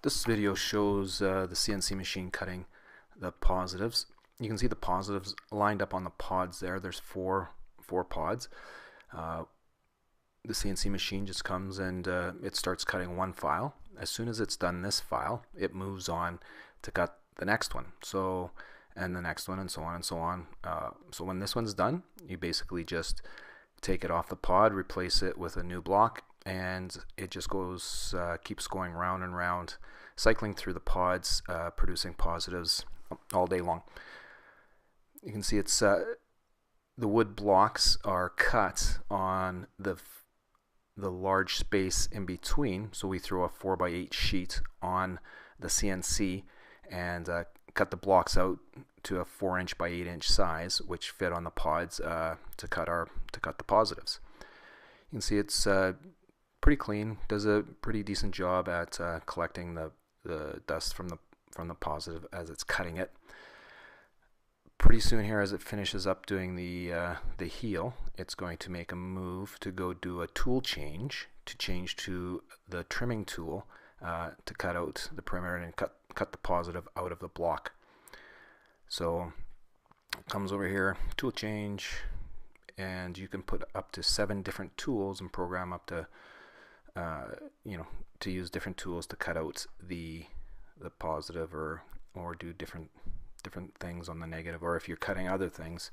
This video shows the CNC machine cutting the positives. You can see the positives lined up on the pods there. There's four pods. The CNC machine just comes and it starts cutting one file. As soon as it's done this file, it moves on to cut the next one. And the next one, and so on and so on. So when this one's done, you basically just take it off the pod, replace it with a new block, and it just goes, keeps going round and round, cycling through the pods, producing positives all day long. You can see it's the wood blocks are cut on the large space in between. So we throw a 4x8 sheet on the CNC and cut the blocks out to a 4" by 8" size, which fit on the pods to cut the positives. You can see it's pretty clean. Does a pretty decent job at collecting the dust from the positive as it's cutting it. Pretty soon here, as it finishes up doing the heel, it's going to make a move to go do a tool change to the trimming tool to cut out the perimeter and cut the positive out of the block. So it comes over here, tool change, and you can put up to 7 different tools and program up to to use different tools to cut out the positive or do different things on the negative. Or if you're cutting other things,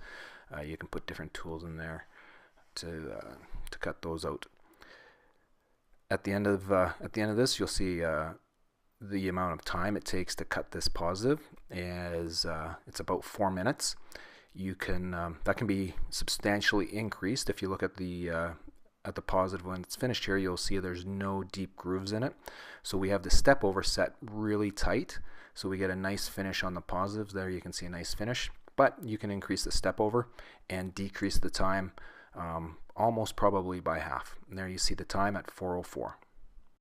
you can put different tools in there to cut those out. At the end of this, you'll see the amount of time it takes to cut this positive is it's about 4 minutes. You can that can be substantially increased. If you look at the positive when it's finished here, you'll see there's no deep grooves in it. So we have the step over set really tight, so we get a nice finish on the positives. There you can see a nice finish, but you can increase the step over and decrease the time almost probably by half. And there you see the time at 4:04.